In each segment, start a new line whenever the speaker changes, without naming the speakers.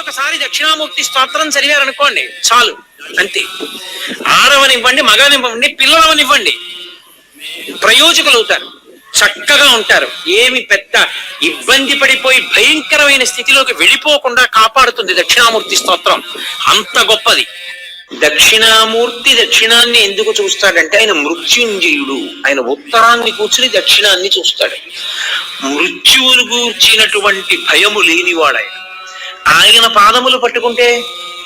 ఒకసారి దక్షిణామూర్తి స్తోత్రం చదివారనుకోండి చాలు, అంతే. ఆడవనివ్వండి, మగనివ్వండి, పిల్లలవనివ్వండి, ప్రయోజకులు అవుతారు, చక్కగా ఉంటారు. ఏమి పెద్ద ఇబ్బంది పడిపోయి భయంకరమైన స్థితిలోకి వెళ్ళిపోకుండా కాపాడుతుంది దక్షిణామూర్తి స్తోత్రం. అంత గొప్పది. దక్షిణామూర్తి దక్షిణాన్ని ఎందుకు చూస్తాడంటే ఆయన మృత్యుంజయుడు. ఆయన ఉత్తరాన్ని కూర్చుని దక్షిణాన్ని చూస్తాడు. మృత్యువును గూర్చినటువంటి భయము లేనివాడు ఆయన. ఆయన పాదములు పట్టుకుంటే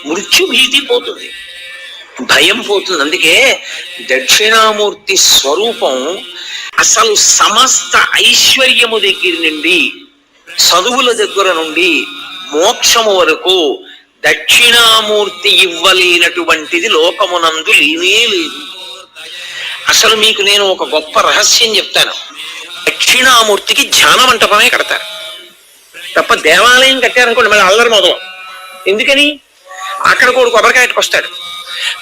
మృత్యు భీతి పోతుంది, భయం పోతుంది. అందుకే దక్షిణామూర్తి స్వరూపం అసలు సమస్త ఐశ్వర్యము దగ్గర నుండి, చదువుల దగ్గర నుండి, మోక్షము వరకు దక్షిణామూర్తి ఇవ్వలేనటువంటిది లోకమునందు లేనే లేదు. అసలు మీకు నేను ఒక గొప్ప రహస్యం చెప్తాను. దక్షిణామూర్తికి ధ్యాన మంటపమే కడతారు తప్ప దేవాలయం కట్టారనుకోండి మళ్ళీ అల్లరి మొదలం. ఎందుకని? అక్కడ కూడా కొబ్బరికాయ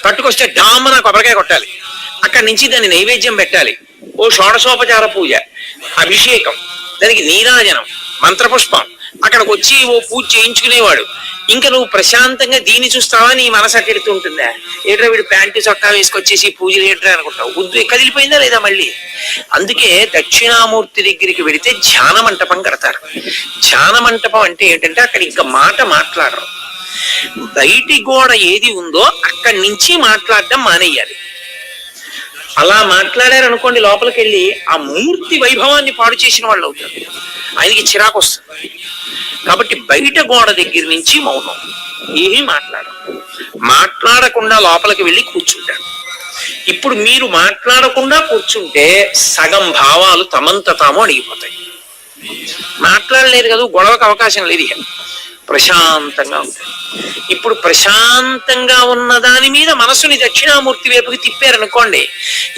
పట్టుకొస్తే డామ్మన కొబ్బరికాయ కొట్టాలి, అక్కడి నుంచి దాన్ని నైవేద్యం పెట్టాలి, ఓ షోడశోపచార పూజ, అభిషేకం, దానికి నీరాజనం, మంత్రపుష్పం, అక్కడికి వచ్చి ఓ పూజ చేయించుకునేవాడు. ఇంకా నువ్వు ప్రశాంతంగా దీన్ని చూస్తావా? నీ మనసు అట్టెడుతూ ఉంటుందా? ఏట్రా వీడు ప్యాంటు చొక్కా వేసుకొచ్చేసి పూజలు ఏట్రా అనుకుంటావు. బుద్ధి కదిలిపోయిందా లేదా మళ్ళీ? అందుకే దక్షిణామూర్తి దగ్గరికి వెళితే ధ్యాన మంటపం కడతారు. ధ్యాన మంటపం అంటే ఏంటంటే అక్కడ ఇంకా మాట మాట్లాడరు. బయటి గోడ ఏది ఉందో అక్కడి నుంచి మాట్లాడడం మానేయాలి. అలా మాట్లాడారనుకోండి లోపలికి వెళ్ళి ఆ మూర్తి వైభవాన్ని పాడు చేసిన వాళ్ళు అవుతారు, ఆయనకి చిరాకు వస్తుంది. కాబట్టి బయట గోడ దగ్గర నుంచి మౌనం, ఏమీ మాట్లాడకుండా లోపలికి వెళ్ళి కూర్చుంటాడు. ఇప్పుడు మీరు మాట్లాడకుండా కూర్చుంటే సగం భావాలు తమంత తాము అడిగిపోతాయి. మాట్లాడలేదు కదా, గొడవకు అవకాశం లేదు, ప్రశాంతంగా ఉంటాయి. ఇప్పుడు ప్రశాంతంగా ఉన్న దాని మీద మనసుని దక్షిణామూర్తి వైపుకి తిప్పారనుకోండి,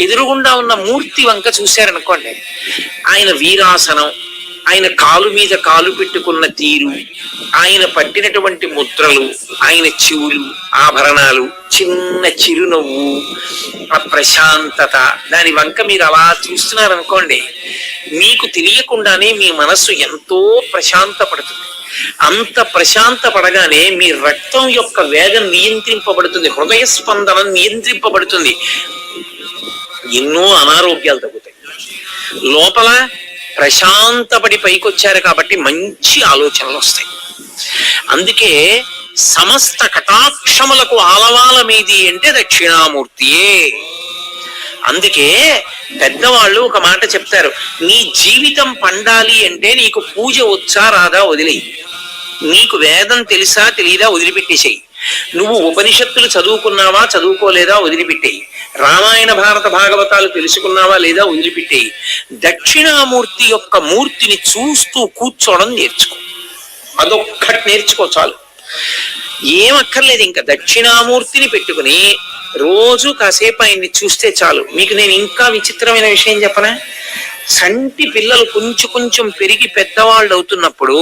ఎదురుగుండా ఉన్న మూర్తి వంక చూశారనుకోండి, ఆయన వీరాసనం, ఆయన కాలు మీద కాలు పెట్టుకున్న తీరు, ఆయన పట్టినటువంటి ముద్రలు, ఆయన చెవులు, ఆభరణాలు, చిన్న చిరునవ్వు, ఆ ప్రశాంతత, దాని వంక మీరు అలా చూస్తున్నారనుకోండి, మీకు తెలియకుండానే మీ మనస్సు ఎంతో ప్రశాంతపడుతుంది. అంత ప్రశాంత పడగానే మీ రక్తం యొక్క వేగం నియంత్రింపబడుతుంది, హృదయ స్పందన నియంత్రింపబడుతుంది, ఎన్నో అనారోగ్యాలు తగ్గుతాయి. లోపల ప్రశాంతపడి పైకొచ్చారు కాబట్టి మంచి ఆలోచనలు వస్తాయి. అందుకే సమస్త కటాక్షములకు ఆలవాలమేది అంటే దక్షిణామూర్తియే. అందుకే పెద్దవాళ్ళు ఒక మాట చెప్తారు, నీ జీవితం పండాలి అంటే నీకు పూజ వచ్చా రాదా వదిలేయి, నీకు వేదం తెలుసా తెలీదా వదిలిపెట్టేసేయి, నువ్వు ఉపనిషత్తులు చదువుకున్నావా చదువుకోలేదా వదిలిపెట్టేయి, రామాయణ భారత భాగవతాలు తెలుసుకున్నావా లేదా వదిలిపెట్టేయి. దక్షిణామూర్తి యొక్క మూర్తిని చూస్తూ కూర్చోవడం నేర్చుకో, అదొక్కటి నేర్చుకో చాలు, ఏమక్కర్లేదు. ఇంకా దక్షిణామూర్తిని పెట్టుకుని రోజు కాసేపు ఆయన్ని చూస్తే చాలు. మీకు నేను ఇంకా విచిత్రమైన విషయం చెప్పనా? సంటి పిల్లలు కొంచెం పెరిగి పెద్దవాళ్ళు అవుతున్నప్పుడు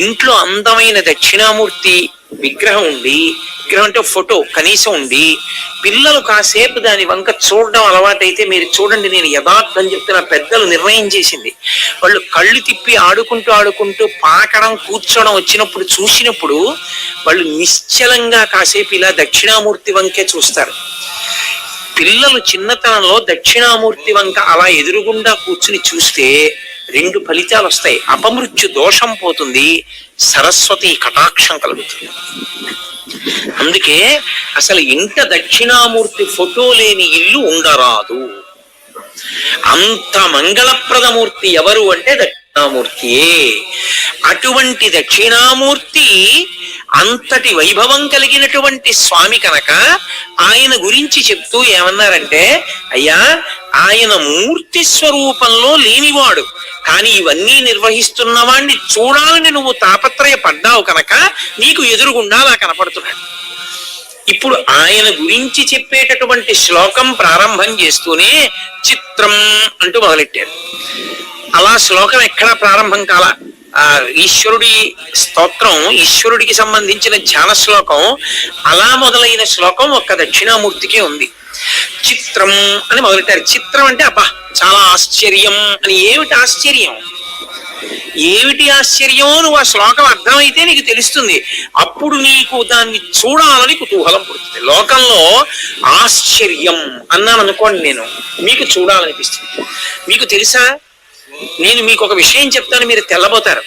ఇంట్లో అందమైన దక్షిణామూర్తి విగ్రహం ఉండి, విగ్రహం అంటే ఫోటో కనీసం ఉండి, పిల్లలు కాసేపు దాని వంక చూడడం అలవాటైతే మీరు చూడండి, నేను యథార్థం చెప్తున్న, పెద్దలు నిర్ణయం చేసింది, వాళ్ళు కళ్ళు తిప్పి ఆడుకుంటూ పాకడం కూర్చోవడం వచ్చినప్పుడు చూసినప్పుడు వాళ్ళు నిశ్చలంగా కాసేపు ఇలా దక్షిణామూర్తి వంకే చూస్తారు. పిల్లలు చిన్నతనంలో దక్షిణామూర్తి వంక అలా ఎదురుగుండా కూర్చుని చూస్తే రెండు ఫలితాలు వస్తాయి. అపమృత్యు దోషం పోతుంది, సరస్వతి కటాక్షం కలుగుతుంది. అందుకే అసలు ఇంట దక్షిణామూర్తి ఫోటో లేని ఇల్లు ఉండరాదు. అంత మంగళప్రదమూర్తి ఎవరు అంటే దక్షిణామూర్తియే. అటువంటి దక్షిణామూర్తి అంతటి వైభవం కలిగినటువంటి స్వామి కనుక ఆయన గురించి చెప్తూ ఏమన్నారంటే, అయ్యా ఆయన మూర్తి స్వరూపంలో లేనివాడు, కానీ ఇవన్నీ నిర్వహిస్తున్న వాణ్ణి చూడాలని నువ్వు తాపత్రయపడ్డావు కనుక నీకు ఎదురుగుండా అలా కనపడుతున్నాడు. ఇప్పుడు ఆయన గురించి చెప్పేటటువంటి శ్లోకం ప్రారంభం చేస్తూనే చిత్రం అంటూ మొదలెట్టారు. అలా శ్లోకం ఎక్కడా ప్రారంభం కాల. ఈశ్వరుడి స్తోత్రం, ఈశ్వరుడికి సంబంధించిన ధ్యాన శ్లోకం, అలా మొదలైన శ్లోకం ఒక్క దక్షిణామూర్తికే ఉంది. చిత్రం అని మొదలెట్టారు. చిత్రం అంటే అబ్బా చాలా ఆశ్చర్యం అని. ఏమిటి ఆశ్చర్యం? ఏమిటి ఆశ్చర్యం? నువ్వు ఆ శ్లోకం అర్థమైతే నీకు తెలుస్తుంది. అప్పుడు నీకు దాన్ని చూడాలని కుతూహలం పుడుతుంది. లోకంలో ఆశ్చర్యం అన్నాను అనుకోండి, నేను మీకు చూడాలనిపిస్తుంది. మీకు తెలుసా, నేను మీకు ఒక విషయం చెప్తాను, మీరు తెల్లబోతారు.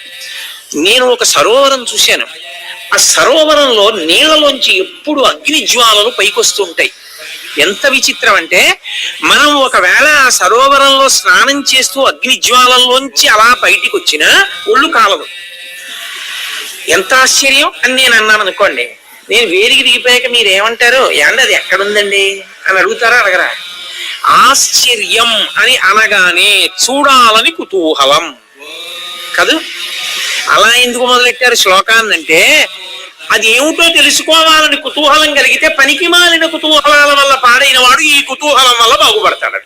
నేను ఒక సరోవరం చూశాను. ఆ సరోవరంలో నీళ్లలోంచి ఎప్పుడు అగ్ని జ్వాలలు పైకొస్తుంటాయి. ఎంత విచిత్రం అంటే, మనం ఒకవేళ ఆ సరోవరంలో స్నానం చేస్తూ అగ్ని జ్వాలల్లోంచి అలా బయటికి వచ్చినా ఒళ్ళు కాలదు. ఎంత ఆశ్చర్యం అని నేను అన్నాను అనుకోండి. నేను వేడికి దిగిపోయాక మీరు ఏమంటారు? ఏమంటే అది ఎక్కడుందండి అని అడుగుతారా, అడగరా? ఆశ్చర్యం అని అనగానే చూడాలని కుతూహలం కదూ. అలా ఎందుకు మొదలెట్టారు శ్లోకాన్ని అంటే, అది ఏమిటో తెలుసుకోవాలని కుతూహలం కలిగితే పనికి మాలిన కుతూహలాల వల్ల పాడైన వాడు ఈ కుతూహలం వల్ల బాగుపడతాడు.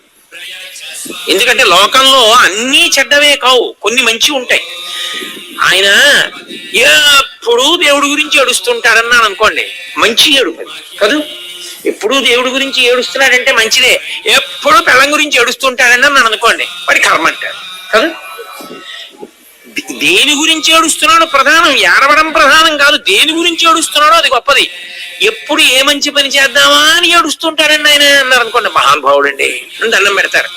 ఎందుకంటే లోకంలో అన్నీ చెడ్డవే కావు, కొన్ని మంచి ఉంటాయి. ఆయన ఎప్పుడు దేవుడి గురించి ఏడుస్తుంటాడన్నాను అనుకోండి, మంచి ఏడుపు కదూ. ఎప్పుడు దేవుడి గురించి ఏడుస్తున్నాడంటే మంచిదే. ఎప్పుడు పెళ్ళం గురించి ఏడుస్తుంటాడని అన్నాను అనుకోండి, వాడి కర్మ అంటాడు కదా. దేని గురించి ఏడుస్తున్నాడో ప్రధానం, ఏడవడం ప్రధానం కాదు. దేని గురించి ఏడుస్తున్నాడో అది గొప్పది. ఎప్పుడు ఏ మంచి పని చేద్దామా అని ఏడుస్తుంటాడండి ఆయన అన్నారు అనుకోండి, మహానుభావుడు అండి అని దండం పెడతారు.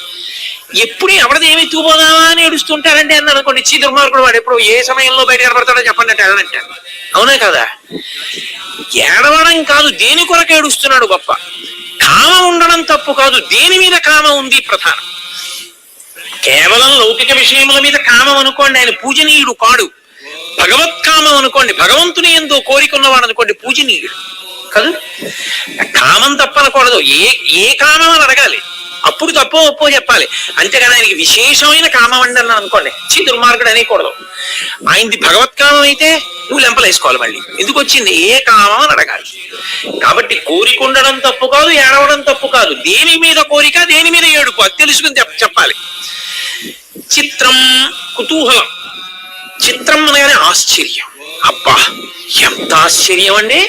ఎప్పుడు ఎవరిది ఏమి ఎత్తుకుపోదామా అని ఏడుస్తుంటారండి అన్నారు అనుకోండి, చీ దుర్మార్గుడు వాడు, ఎప్పుడు ఏ సమయంలో బయట కనబడతాడో చెప్పండి అంటే ఏడనంటాడు. అవునా కదా? ఏడవడం కాదు, దేని కొరకు ఏడుస్తున్నాడు గొప్ప. కామం ఉండడం తప్పు కాదు, దేని మీద కామం ఉంది ప్రధానం. కేవలం లౌకిక విషయముల మీద కామం అనుకోండి, ఆయన పూజనీయుడు కాడు. భగవత్కామం అనుకోండి, భగవంతుని ఎంతో కోరికున్నవాడు అనుకోండి, పూజనీయుడు కాదు. కామం తప్పనకూడదు. ఏ కామం అని అడగాలి, అప్పుడు తప్పో ఒప్పో చెప్పాలి. అంతేగాని ఆయనకి విశేషమైన కామం అండి అన్నాను అనుకోండి, చీ దుర్మార్గుడు అనేకూడదు. ఆయనది భగవత్కామం అయితే నువ్వు లెంపలేసుకోవాలి. మళ్ళీ ఎందుకు వచ్చింది? ఏ కామం అని అడగాలి. కాబట్టి కోరిక ఉండడం తప్పు కాదు, ఏడవడం తప్పు కాదు. దేని మీద కోరిక, దేని మీద ఏడుపు, అది తెలుసుకుని చెప్పాలి. చిత్రం, కుతూహలం. చిత్రం అనగానే ఆశ్చర్యం. అబ్బా ఎంత ఆశ్చర్యం అండి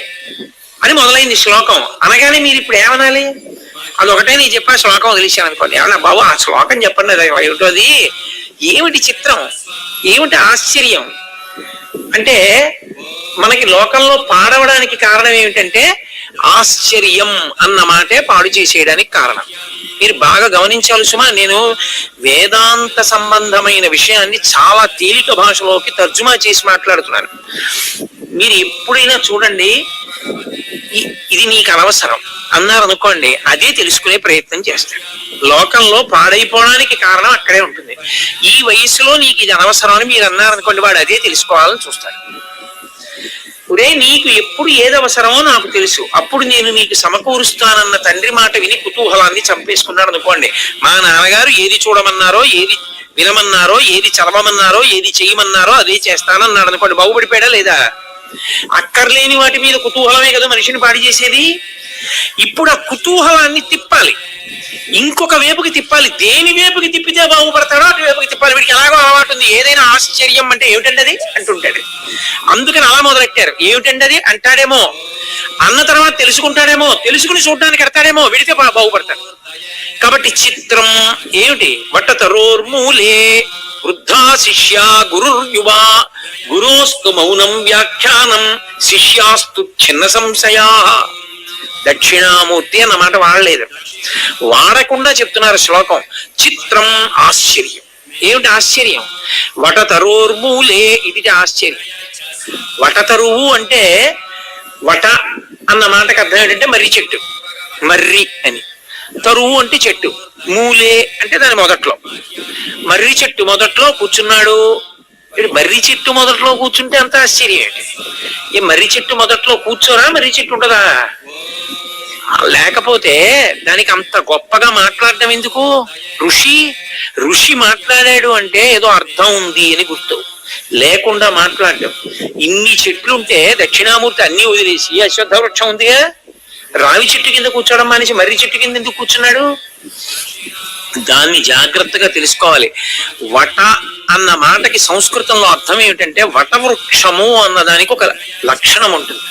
అని మొదలైంది శ్లోకం అనగానే మీరు ఇప్పుడు ఏమనాలి? అదొకటే నేను చెప్పా, శ్లోకం వదిలేశాను అనుకోండి. ఏమన్నా బాబు ఆ శ్లోకం చెప్పండి, అది ఏమిటో, అది ఏమిటి చిత్రం, ఏమిటి ఆశ్చర్యం అంటే, మనకి లోకంలో పాడవడానికి కారణం ఏమిటంటే ఆశ్చర్యం అన్న మాటే పాడు చేసేయడానికి కారణం. మీరు బాగా గమనించాలి సుమా, నేను వేదాంత సంబంధమైన విషయాన్ని చాలా తేలిక భాషలోకి తర్జుమా చేసి మాట్లాడుతున్నాను. మీరు ఎప్పుడైనా చూడండి, ఇది నీకు అనవసరం అన్నారు అనుకోండి, అదే తెలుసుకునే ప్రయత్నం చేస్తాడు. లోకంలో పాడైపోవడానికి కారణం అక్కడే ఉంటుంది. ఈ వయసులో నీకు ఇది అనవసరం అని మీరు అన్నారు అనుకోండి, వాడు అదే తెలుసుకోవాలని చూస్తాడు. ఒరే నీకు ఎప్పుడు ఏది అవసరమో నాకు తెలుసు, అప్పుడు నేను నీకు సమకూరుస్తానన్న తండ్రి మాట విని కుతూహలాన్ని చంపేసుకున్నాడు అనుకోండి. మా నాన్నగారు ఏది చూడమన్నారో, ఏది వినమన్నారో, ఏది చదవమన్నారో, ఏది చేయమన్నారో అదే చేస్తానన్నాడు అనుకోండి, బాగుపడిపోయాడా లేదా? అక్కర్లేని వాటి మీద కుతూహలమే కదా మనిషిని పాడి చేసేది. ఇప్పుడు ఆ కుతూహలాన్ని తిప్పాలి, ఇంకొక వైపుకి తిప్పాలి. దేని వైపుకి తిప్పితే బాగుపడతాడో అటు వైపుకి తిప్పాలి. వీడికి ఎలాగో అలవాటు ఉంది, ఏదైనా ఆశ్చర్యం అంటే ఏమిటండి అది అంటుంటాడు. అందుకని అలా మొదలెట్టారు. ఏమిటండి అది అంటాడేమో, అన్న తర్వాత తెలుసుకుంటాడేమో, తెలుసుకుని చూడడానికి ఎడతాడేమో, విడితే బాగుపడతాడు. కాబట్టి చిత్రం ఏమిటి? వటతరోర్మూలే వృద్ధా శిష్య గురుర్యువా గురోస్తు మౌనం వ్యాఖ్యానం శిష్యాస్తు చిన్న సంశయా. దక్షిణామూర్తి అన్నమాట వాడలేదు, వాడకుండా చెప్తున్నారు శ్లోకం. చిత్రం ఆశ్చర్యం. ఏమిటి ఆశ్చర్యం? వటతరోర్మూలే, ఇది ఆశ్చర్యం. వటతరువు అంటే, వట అన్న మాటకు అర్థం ఏంటంటే మర్రి చెట్టు, మర్రి అని. తరువు అంటే చెట్టు, మూలే అంటే దాని మొదట్లో. మర్రి చెట్టు మొదట్లో కూర్చున్నాడు. మర్రి చెట్టు మొదట్లో కూర్చుంటే అంత ఆశ్చర్యం ఏంటి? ఈ మర్రి చెట్టు మొదట్లో కూర్చోరా, మర్రి చెట్టు ఉంటుందా? లేకపోతే దానికి అంత గొప్పగా మాట్లాడడం ఎందుకు? ఋషి మాట్లాడాడు అంటే ఏదో అర్థం ఉంది అని గుర్తు, లేకుండా మాట్లాడడం. ఇన్ని చెట్లుంటే దక్షిణామూర్తి అన్ని వదిలేసి అశ్వత్థ వృక్షం ఉందిగా, రావి చెట్టు కింద కూర్చోవడం మానేసి మర్రి చెట్టు కింద ఎందుకు కూర్చున్నాడు? దాన్ని జాగ్రత్తగా తెలుసుకోవాలి. వట అన్న మాటకి సంస్కృతంలో అర్థం ఏమిటంటే వటవృక్షము అన్నదానికి ఒక లక్షణం ఉంటుంది.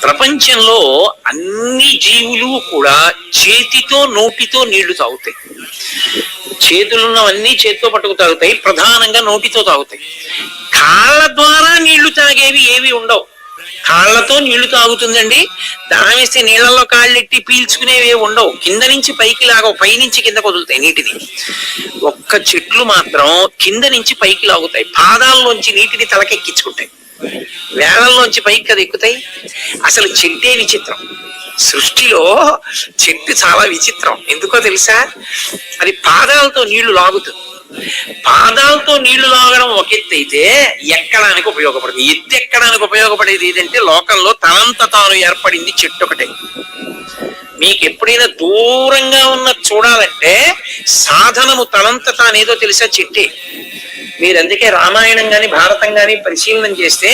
ప్రపంచంలో అన్ని జీవులు కూడా చేతితో నోటితో నీళ్లు తాగుతాయి. చేతులున్నవన్నీ చేతితో పట్టుకు తాగుతాయి, ప్రధానంగా నోటితో తాగుతాయి. కాళ్ళ ద్వారా నీళ్లు తాగేవి ఏవి ఉండవు. కాళ్లతో నీళ్లు తాగుతుందండి, దాహం వేస్తే నీళ్లలో కాళ్ళెట్టి పీల్చుకునేవి ఉండవు. కింద నుంచి పైకి లాగవు, పైనుంచి కింద వదులుతాయి నీటిని. ఒక్క చెట్లు మాత్రం కింద నుంచి పైకి లాగుతాయి, పాదాల్లోంచి నీటిని తలకెక్కించుకుంటాయి. వేళల్లోంచి పైకి కదా ఎక్కుతాయి. అసలు చెట్టే విచిత్రం. సృష్టిలో చెట్టు చాలా విచిత్రం. ఎందుకో తెలుసా? అది పాదాలతో నీళ్లు లాగుతుంది. పాదాలతో నీళ్లు లాగడం ఒక ఎత్తు అయితే ఎక్కడానికి ఉపయోగపడుతుంది. ఎత్తు ఎక్కడానికి ఉపయోగపడేది ఏదంటే లోకంలో తనంత తాను ఏర్పడింది చెట్టు ఒకటే. మీకు ఎప్పుడైనా దూరంగా ఉన్న చూడాలంటే సాధనము తనంత తానేదో తెలుసా? చెట్టే. మీరు అందుకే రామాయణం గాని భారతం గాని పరిశీలనం చేస్తే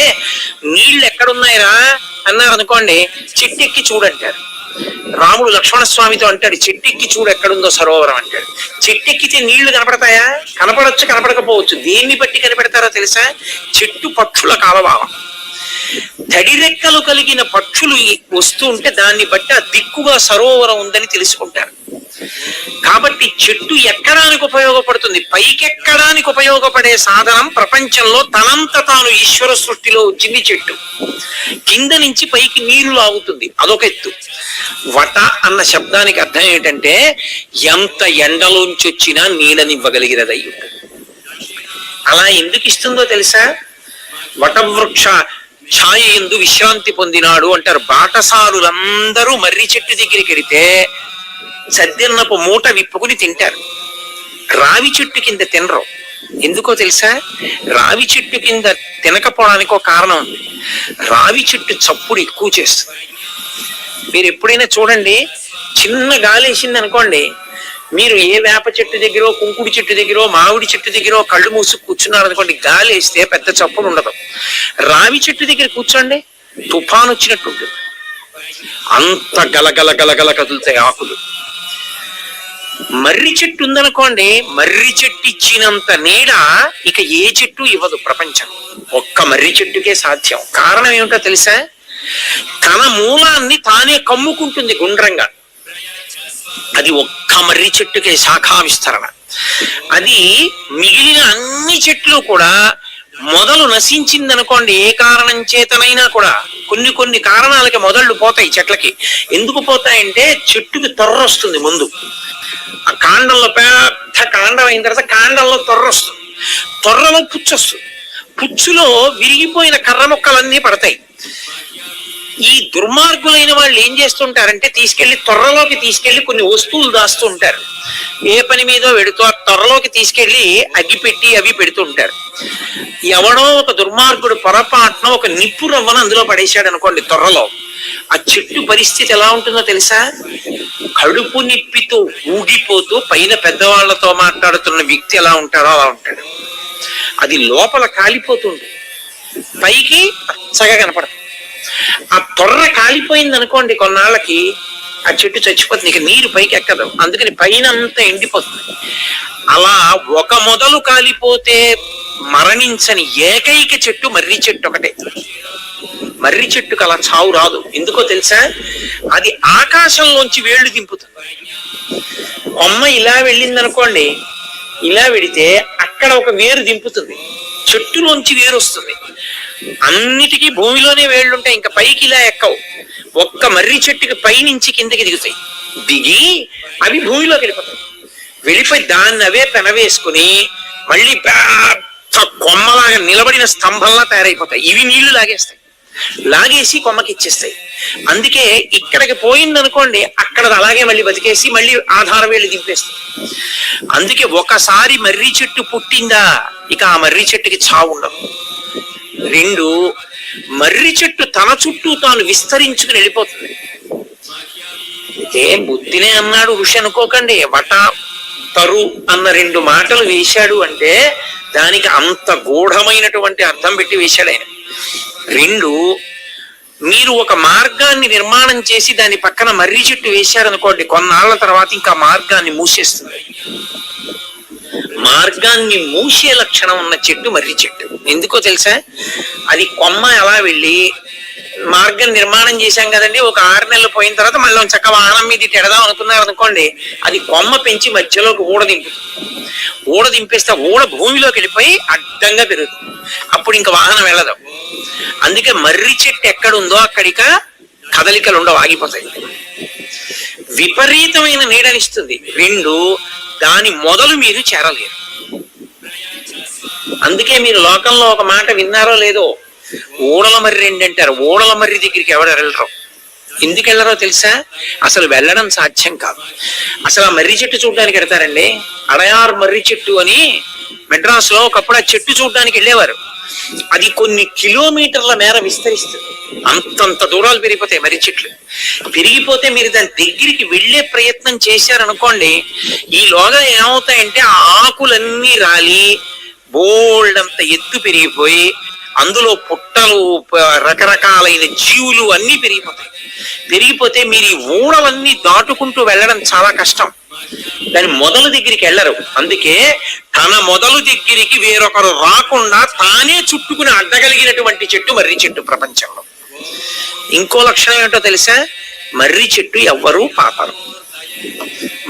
నీళ్లు ఎక్కడున్నాయిరా అన్నారు అనుకోండి, చెట్టెక్కి చూడంటారు. రాముడు లక్ష్మణస్వామితో అంటాడు, చెట్టెక్కి చూడు ఎక్కడుందో సరోవరం అంటాడు. చెట్టెక్కితే నీళ్లు కనపడతాయా? కనపడచ్చు, కనపడకపోవచ్చు. దేన్ని బట్టి కనిపెడతారో తెలుసా? చెట్టు పక్షుల కాలభావం. తడిరెక్కలు కలిగిన పక్షులు వస్తూ ఉంటే దాన్ని బట్టి ఆ దిక్కుగా సరోవరం ఉందని తెలుసుకుంటారు. కాబట్టి చెట్టు ఎక్కడానికి ఉపయోగపడుతుంది. పైకెక్కడానికి ఉపయోగపడే సాధనం ప్రపంచంలో తనంత తాను ఈశ్వర సృష్టిలో వచ్చింది చెట్టు. కింద నుంచి పైకి నీరు లాగుతుంది, అదొక ఎత్తు. వట అన్న శబ్దానికి అర్థం ఏంటంటే ఎంత ఎండలోంచి వచ్చినా నీడనివ్వగలిగినదై ఉంటుంది. అలా ఎందుకు ఇస్తుందో తెలుసా? వటవృక్ష ఛాయ ఎందు విశ్రాంతి పొందినాడు అంటారు. బాటసారులందరూ మర్రి చెట్టు దగ్గరికి వెడితే సద్దెన్నపు మూట విప్పుకుని తింటారు. రావి చెట్టు కింద తినరు. ఎందుకో తెలుసా? రావి చెట్టు కింద తినకపోవడానికి ఒక కారణం ఉంది. రావి చెట్టు చప్పుడు ఎక్కువ చేస్తుంది. మీరు ఎప్పుడైనా చూడండి, చిన్న గాలి వేసింది అనుకోండి, మీరు ఏ వేప చెట్టు దగ్గర, కుంకుడి చెట్టు దగ్గర, మామిడి చెట్టు దగ్గర కళ్ళు మూసి కూర్చున్నారు అనుకోండి, గాలి వేస్తే పెద్ద చప్పుడు ఉండదు. రావి చెట్టు దగ్గర కూర్చోండి, తుఫాను వచ్చినట్టు ఉంటుంది. అంత గలగల గలగల కదులుతాయి ఆకులు. మర్రి చెట్టు ఉందనుకోండి, మర్రి చెట్టు ఇచ్చినంత నీడ ఇక ఏ చెట్టు ఇవ్వదు ప్రపంచం. ఒక్క మర్రి చెట్టుకే సాధ్యం. కారణం ఏమిటో తెలుసా? తన మూలాన్ని తానే కమ్ముకుంటుంది గుండ్రంగా. అది ఒక్క మర్రి చెట్టుకే శాఖా విస్తరణ. అది మిగిలిన అన్ని చెట్లు కూడా మొదలు నశించిందనుకోండి, ఏ కారణం చేతనైనా కూడా కొన్ని కొన్ని కారణాలకి మొదళ్ళు పోతాయి చెట్లకి. ఎందుకు పోతాయంటే చెట్టుకి తొర్ర వస్తుంది ముందు. ఆ కాండంలో పెద్ద కాండం అయిన తర్వాత కాండంలో తొర్ర వస్తుంది, తొర్రలో పుచ్చు వస్తుంది. పుచ్చులో విరిగిపోయిన కర్ర మొక్కలన్నీ పడతాయి. ఈ దుర్మార్గులైన వాళ్ళు ఏం చేస్తుంటారంటే తీసుకెళ్లి తొర్రలోకి తీసుకెళ్లి కొన్ని వస్తువులు దాస్తూ ఉంటారు. ఏ పని మీదో వెడుతూ ఆ తొర్రలోకి తీసుకెళ్లి అగ్గిపెట్టి అవి పెడుతూ ఉంటారు. ఎవడో ఒక దుర్మార్గుడు పొరపాటున ఒక నిప్పు రవ్వను అందులో పడేశాడు అనుకోండి తొర్రలో, ఆ చెట్టు పరిస్థితి ఎలా ఉంటుందో తెలుసా? కడుపు నిప్పితో ఊగిపోతూ పైన పెద్దవాళ్లతో మాట్లాడుతున్న వ్యక్తి ఎలా ఉంటాడో అలా ఉంటాడు. అది లోపల కాలిపోతుంది, పైకి పచ్చగా కనపడదు. ఆ తొర్ర కాలిపోయింది అనుకోండి కొన్నాళ్ళకి, ఆ చెట్టు చచ్చిపోతుంది, ఇక నీరు పైకి ఎక్కదు. అందుకని పైన అంతా ఎండిపోతుంది. అలా ఒక మొదలు కాలిపోతే మరణించని ఏకైక చెట్టు మర్రి చెట్టు ఒకటే. మర్రి చెట్టుకు అలా చావు రాదు. ఎందుకో తెలుసా? అది ఆకాశంలోంచి వేళ్లు దింపుతుంది. కొమ్మ ఇలా వెళ్ళింది అనుకోండి, ఇలా వెడితే అక్కడ ఒక వేరు దింపుతుంది, చెట్టులోంచి వేరు వస్తుంది. అన్నిటికీ భూమిలోనే వేళ్ళుంటాయి, ఇంకా పైకి ఇలా ఎక్కవు. ఒక్క మర్రి చెట్టుకి పైనుంచి కిందకి దిగుతాయి. దిగి అవి భూమిలోకి వెళ్ళిపోతాయి. వెళ్ళిపోయి దాన్ని అవే పెనవేసుకుని మళ్ళీ పెద్ద కొమ్మలాగా నిలబడిన స్తంభంలా తయారైపోతాయి. ఇవి నీళ్లు లాగేస్తాయి, లాగేసి కొమ్మకి ఇచ్చేస్తాయి. అందుకే ఇక్కడికి పోయిందనుకోండి, అక్కడ అలాగే మళ్ళీ బతికేసి మళ్ళీ ఆధార వేళ్ళు దింపేస్తాయి. అందుకే ఒకసారి మర్రి చెట్టు పుట్టిందా ఇక ఆ మర్రి చెట్టుకి చావు ఉండదు. రెండు, మర్రి చెట్టు తన చుట్టూ తాను విస్తరించుకుని వెళ్ళిపోతుంది. ఏ బుద్ధినే అన్నాడు ఋషి అనుకోకండి. వట తరు అన్న రెండు మాటలు వేశాడు అంటే దానికి అంత గూఢమైనటువంటి అర్థం పెట్టి వేశాడు ఆయన. రెండు, మీరు ఒక మార్గాన్ని నిర్మాణం చేసి దాని పక్కన మర్రి చెట్టు వేశారనుకోండి, కొన్నాళ్ల తర్వాత ఇంకా మార్గాన్ని మూసేస్తుంది. మార్గాన్ని మూసే లక్షణం ఉన్న చెట్టు మర్రి చెట్టు. ఎందుకో తెలుసా? అది కొమ్మ ఎలా వెళ్ళి మార్గం నిర్మాణం చేశాం కదండి, ఒక 6 నెలలు పోయిన తర్వాత మళ్ళీ చక్క వాహనం మీద ఎడదాం అనుకున్నారు అనుకోండి, అది కొమ్మ పెంచి మధ్యలోకి దింపేస్తే ఊడ భూమిలోకి వెళ్ళిపోయి అడ్డంగా పెరుగుతుంది. అప్పుడు ఇంకా వాహనం వెళ్ళదు. అందుకే మర్రి చెట్టు ఎక్కడుందో అక్కడిక కదలికలు ఉండవు, ఆగిపోతాయి. విపరీతమైన నీడనిస్తుంది. 2, దాని మొదలు మీరు చేరలేరు. అందుకే మీరు లోకంలో ఒక మాట విన్నారో లేదో, ఊడల మర్రి అంటారు. ఊడల మర్రి దగ్గరికి ఎవరు వెళ్ళరు. ఎందుకు వెళ్ళరో తెలుసా? అసలు వెళ్ళడం సాధ్యం కాదు. అసలు ఆ మర్రి చెట్టు చూడడానికి వెడతారండి. అడయార్ మర్రి చెట్టు అని మెడ్రాస్ లో ఒకప్పుడు ఆ చెట్టు చూడడానికి వెళ్ళేవారు. అది కొన్ని కిలోమీటర్ల మేర విస్తరిస్తుంది. అంతంత దూరాలు పెరిగిపోతాయి మర్రి చెట్లు. పెరిగిపోతే మీరు దాని దగ్గరికి వెళ్లే ప్రయత్నం చేశారనుకోండి, ఈలోగా ఏమవుతాయంటే ఆ ఆకులన్నీ రాలి బోల్డంత ఎత్తు పెరిగిపోయి అందులో పుట్టలు, రకరకాలైన జీవులు అన్ని పెరిగిపోతే మీరు ఈ ఊడలన్నీ దాటుకుంటూ వెళ్ళడం చాలా కష్టం. దాని మొదలు దగ్గరికి వెళ్ళరు. అందుకే తన మొదలు దగ్గరికి వేరొకరు రాకుండా తానే చుట్టుకుని అడ్డగలిగినటువంటి చెట్టు మర్రి చెట్టు ప్రపంచంలో. ఇంకో లక్షణం ఏంటో తెలుసా? మర్రి చెట్టు ఎవ్వరూ పాపరు.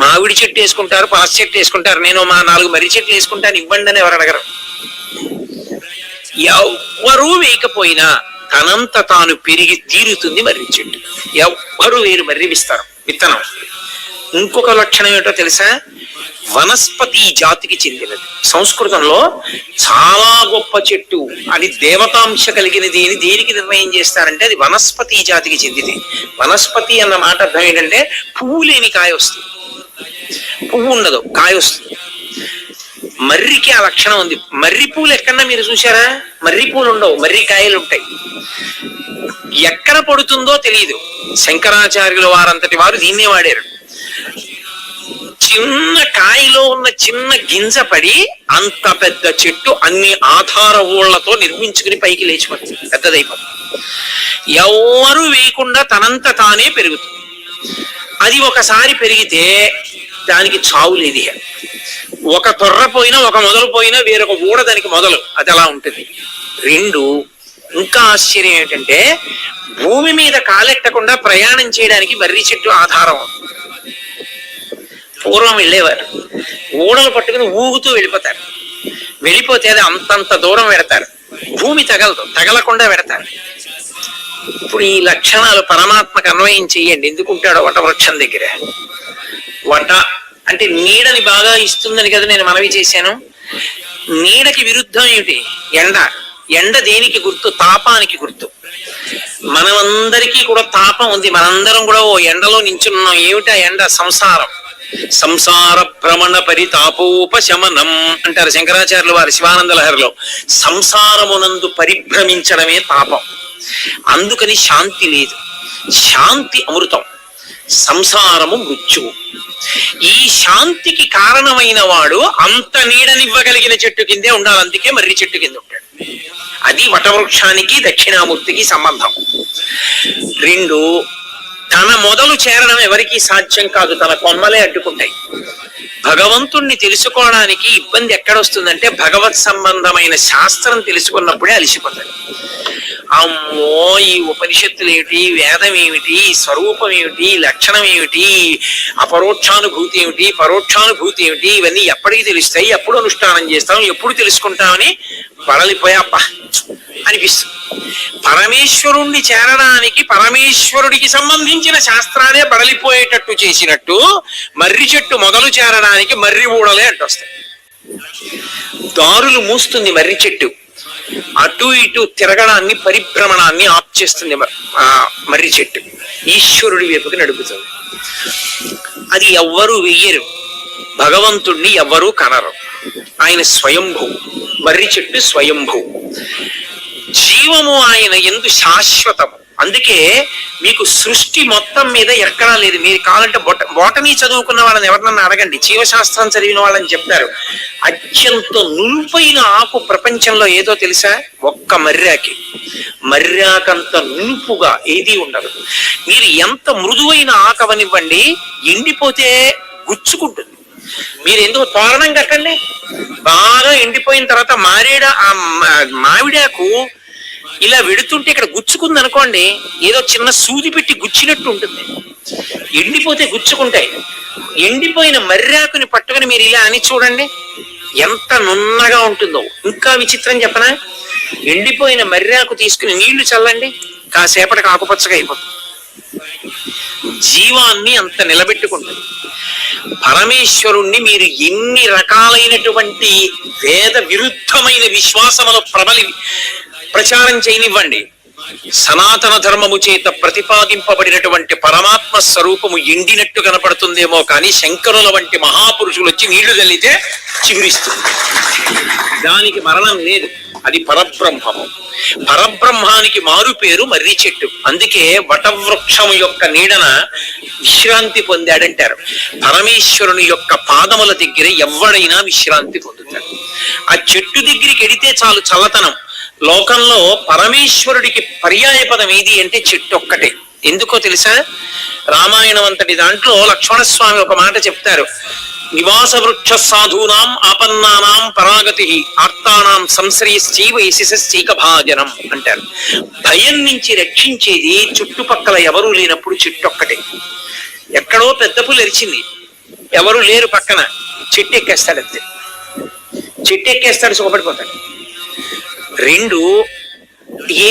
మామిడి చెట్టు వేసుకుంటారు, పనస చెట్టు వేసుకుంటారు, నేను మా 4 మర్రి చెట్లు వేసుకుంటాను ఇవ్వండి అని ఎవరు అడగరు. ఎవ్వరూ వేయకపోయినా తనంత తాను పెరిగి తీరుతుంది మర్రి చెట్టు. ఎవ్వరూ వేరు మర్రి విత్తనం. ఇంకొక లక్షణం ఏంటో తెలుసా? వనస్పతి జాతికి చెందినది. సంస్కృతంలో చాలా గొప్ప చెట్టు, అది దేవతాంశ కలిగినది అని దేనికి నిర్ణయం చేస్తారంటే అది వనస్పతి జాతికి చెందింది. వనస్పతి అన్న మాట అర్థం ఏంటంటే పువ్వు లేని కాయ వస్తుంది, పువ్వు ఉండదు, కాయ వస్తుంది. మర్రికి ఆ లక్షణం ఉంది. మర్రి పూలు ఎక్కడన్నా మీరు చూసారా? మర్రి పూలు ఉండవు, మర్రి కాయలు ఉంటాయి. ఎక్కడ పడుతుందో తెలియదు. శంకరాచార్యుల వారంతటి వారు దీన్నే వాడారు. చిన్న కాయలో ఉన్న చిన్న గింజ పడి అంత పెద్ద చెట్టు అన్ని ఆధార ఊళ్లతో నిర్మించుకుని పైకి లేచిపోతుంది, పెద్దదైపోతుంది. ఎవరు వేయకుండా తనంత తానే పెరుగుతుంది. అది ఒకసారి పెరిగితే దానికి చావు లేదు. ఒక తొర్ర పోయినా, ఒక మొదలు పోయినా వేరొక ఊడ దానికి మొదలు, అది అలా ఉంటుంది. 2, ఇంకా ఆశ్చర్యం ఏంటంటే భూమి మీద కాలెట్టకుండా ప్రయాణం చేయడానికి మర్రి చెట్టు ఆధారం. పూర్వం వెళ్ళేవారు, ఊడలు పట్టుకుని ఊగుతూ వెళ్ళిపోతారు. వెళ్ళిపోతే అది అంతంత దూరం పెడతారు, భూమి తగలకుండా పెడతారు. ఇప్పుడు ఈ లక్షణాలు పరమాత్మకు అన్వయం చెయ్యండి. ఎందుకుంటాడో వటవృక్షం దగ్గర. వట అంటే నీడని బాగా ఇస్తుందని కదా నేను మనవి చేశాను. నీడకి విరుద్ధం ఏమిటి? ఎండ దేనికి గుర్తు? తాపానికి గుర్తు. మనమందరికీ కూడా తాపం ఉంది, మనందరం కూడా ఓ ఎండలో నించున్నాం. ఏమిటా ఎండ? సంసార భ్రమణ పరితాపోపశమనం అంటారు శంకరాచార్యులు వారి శివానంద లహరిలో. సంసారమునందు పరిభ్రమించడమే తాపం. అందుకని శాంతి లేదు. శాంతి అమృతం, సంసారము మృత్యువు. ఈ శాంతికి కారణమైన వాడు అంత నీడనివ్వగలిగిన చెట్టు కిందే ఉండాలి. అందుకే మర్రి చెట్టు కింద ఉంటాడు. అది వటవృక్షానికి దక్షిణామూర్తికి సంబంధం. 2, తన మొదలు చేరడం ఎవరికీ సాధ్యం కాదు, తన కొమ్మలే అడ్డుకుంటాయి. భగవంతుణ్ణి తెలుసుకోవడానికి ఇబ్బంది ఎక్కడొస్తుందంటే భగవత్ సంబంధమైన శాస్త్రం తెలుసుకున్నప్పుడే అలిసిపోతాడు. అమ్మో, ఈ ఉపనిషత్తులు ఏమిటి, వేదం ఏమిటి, స్వరూపం ఏమిటి, లక్షణం ఏమిటి, అపరోక్షానుభూతి ఏమిటి, పరోక్షానుభూతి ఏమిటి, ఇవన్నీ ఎప్పటికి తెలుస్తాయి, ఎప్పుడు అనుష్ఠానం చేస్తాం, ఎప్పుడు తెలుసుకుంటామని బడలిపోయా అనిపిస్తుంది. పరమేశ్వరుణ్ణి చేరడానికి పరమేశ్వరుడికి సంబంధించిన శాస్త్రాలే బడలిపోయేటట్టు చేసినట్టు మర్రి చెట్టు మొదలు చేరడానికి మర్రి ఊడలే అడ్డొస్తాయి. దారులు మూస్తుంది మర్రి చెట్టు. అటు ఇటు తిరగడాన్ని, పరిభ్రమణాన్ని ఆప్ చేస్తుంది మర్రి చెట్టు. ఈశ్వరుడి వైపుకి నడుపుతుంది. అది ఎవ్వరూ వెయ్యరు, భగవంతుణ్ణి ఎవ్వరూ కనరు. ఆయన స్వయంభూ. మర్రి చెట్టు స్వయంభూ. జీవము ఆయన యందు శాశ్వతము. అందుకే మీకు సృష్టి మొత్తం మీద ఎక్కడా లేదు. మీరు కావాలంటే బోటనీ చదువుకున్న వాళ్ళని ఎవరినన్నా అడగండి, జీవశాస్త్రం చదివిన వాళ్ళని చెప్తారు. అత్యంత నునుపైన ఆకు ప్రపంచంలో ఏదో తెలుసా? ఒక్క మర్రాకి. మర్రాకంత నునుపుగా ఏది ఉండదు. మీరు ఎంత మృదువైన ఆకవనివ్వండి, ఎండిపోతే గుచ్చుకుంటుంది. మీరు ఎందుకు తోరణం కట్టండి, బాగా ఎండిపోయిన తర్వాత మామిడాకు ఇలా వెడుతుంటే ఇక్కడ గుచ్చుకుంది అనుకోండి, ఏదో చిన్న సూది పెట్టి గుచ్చినట్టు ఉంటుంది. ఎండిపోతే గుచ్చుకుంటాయి. ఎండిపోయిన మర్రాకుని పట్టుకుని మీరు ఇలా అని చూడండి, ఎంత నున్నగా ఉంటుందో. ఇంకా విచిత్రం చెప్పనా? ఎండిపోయిన మర్రాకు తీసుకుని నీళ్లు చల్లండి, కాసేపటికి ఆకుపచ్చగా అయిపోతుంది. జీవాన్ని అంత నిలబెట్టుకుంటుంది. పరమేశ్వరుణ్ణి మీరు ఎన్ని రకాలైనటువంటి వేద విరుద్ధమైన విశ్వాసముల ప్రచారం చేయనివ్వండి, సనాతన ధర్మము చేత ప్రతిపాదింపబడినటువంటి పరమాత్మ స్వరూపము ఎండినట్టు కనపడుతుందేమో కానీ శంకరుల వంటి మహాపురుషులు వచ్చి నీళ్లు చల్లితే చిగురిస్తుంది. దానికి మరణం లేదు, అది పరబ్రహ్మము. పరబ్రహ్మానికి మారు పేరు మర్రి చెట్టు. అందుకే వటవృక్షము యొక్క నీడన విశ్రాంతి పొందాడంటారు. పరమేశ్వరుని యొక్క పాదముల దగ్గర ఎవడైనా విశ్రాంతి పొందుతాడు. ఆ చెట్టు దగ్గరికి ఎడితే చాలు చల్లతనం. లోకంలో పరమేశ్వరుడికి పర్యాయ పదం ఏది అంటే చెట్టు ఒక్కటే. ఎందుకో తెలుసా? రామాయణం అంతటి దాంట్లో లక్ష్మణస్వామి ఒక మాట చెప్తారు, నివాస వృక్ష సాధూనాం ఆపన్నానాం పరాగతి ఆర్తానాం సంశ్రయశ్చైవ యశశ్చైక భాజనం అంటారు. భయం నుంచి రక్షించేది చుట్టుపక్కల ఎవరూ లేనప్పుడు చెట్టు ఒక్కటే. ఎక్కడో పెద్ద పులి ఎరిచింది, ఎవరు లేరు పక్కన, చెట్టు ఎక్కేస్తాడు. అంతే, చెట్టు ఎక్కేస్తాడు, సుఖపడిపోతాడు. రెండు,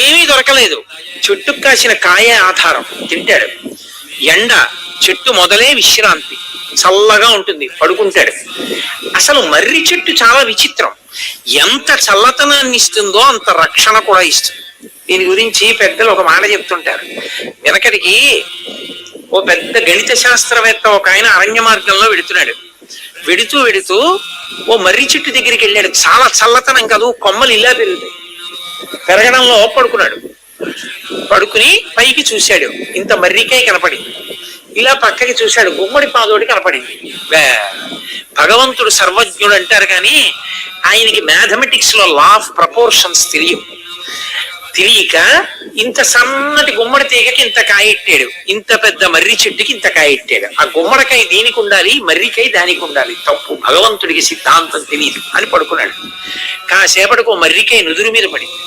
ఏమీ దొరకలేదు, చెట్టుకు కాసిన కాయ ఆధారం, తింటాడు. ఎండ, చెట్టు మొదలే విశ్రాంతి, చల్లగా ఉంటుంది, పడుకుంటాడు. అసలు మర్రి చెట్టు చాలా విచిత్రం. ఎంత చల్లతనాన్ని ఇస్తుందో అంత రక్షణ కూడా ఇస్తుంది. దీని గురించి పెద్దలు ఒక మాట చెప్తుంటారు. వెనకటికి ఓ పెద్ద గణిత శాస్త్రవేత్త ఒక ఆయన అరణ్య మార్గంలో వెడుతున్నాడు. వెడుతూ ఓ మర్రి చెట్టు దగ్గరికి వెళ్ళాడు. చాలా చల్లతనం కాదు, కొమ్మలు ఇలా పెరుగుతాయి. పెరగడంలో పడుకున్నాడు. పడుకుని పైకి చూశాడు, ఇంత మర్రికాయ కనపడింది. ఇలా పక్కకి చూశాడు, గుమ్మడి పాదోడి కనపడింది. భగవంతుడు సర్వజ్ఞుడు అంటారు కానీ ఆయనకి మ్యాథమెటిక్స్ లో లా ఆఫ్ ప్రపోర్షన్స్ తెలియక ఇంత సన్నటి గుమ్మడి తీగకి ఇంత కాయెట్టాడు, ఇంత పెద్ద మర్రి చెట్టుకి ఇంత కాయెట్టాడు. ఆ గుమ్మడికాయ దీనికి ఉండాలి, మర్రికాయ దానికి ఉండాలి. తప్పు, భగవంతుడికి సిద్ధాంతం తెలియదు అని పడుకున్నాడు. కాసేపటికి మర్రికాయ నుదురు మీద పడింది.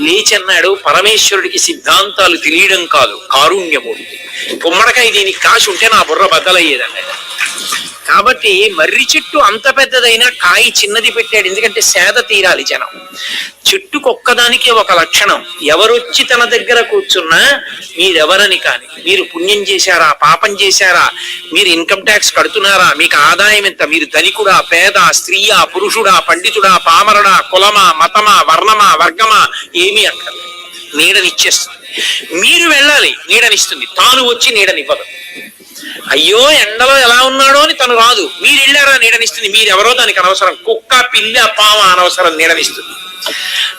లేచన్నాడు, పరమేశ్వరుడికి సిద్ధాంతాలు తెలియడం కాదు, కారుణ్యమూర్తి. గుమ్మడికాయ దీనికి కాసి ఉంటే నా బుర్ర బద్దలయ్యేదన్నాడు. కాబట్టి మర్రి చెట్టు అంత పెద్దదైనా కాయ చిన్నది పెట్టాడు, ఎందుకంటే సేద తీరాలి జనం. చెట్టుకొక్కదానికే ఒక లక్షణం, ఎవరొచ్చి తన దగ్గర కూర్చున్నా మీరెవరని కాని, మీరు పుణ్యం చేశారా పాపం చేశారా, మీరు ఇన్కమ్ ట్యాక్స్ కడుతున్నారా, మీకు ఆదాయం ఎంత, మీరు ధనికుడా పేద స్త్రీయా పురుషుడా పండితుడా పామరుడా కులమా మతమా వర్ణమా వర్గమా ఏమీ అక్కర్లేదు, నీడనిచ్చేస్తుంది. మీరు వెళ్ళాలి, నీడనిస్తుంది. తాను వచ్చి నీడనివ్వదు. అయ్యో ఎండలో ఎలా ఉన్నాడో అని తను రాదు, మీరు వెళ్ళారా నీడనిస్తుంది. మీరెవరో దానికి అనవసరం, కుక్క పిల్ల పామ అనవసరం, నీడనిస్తుంది.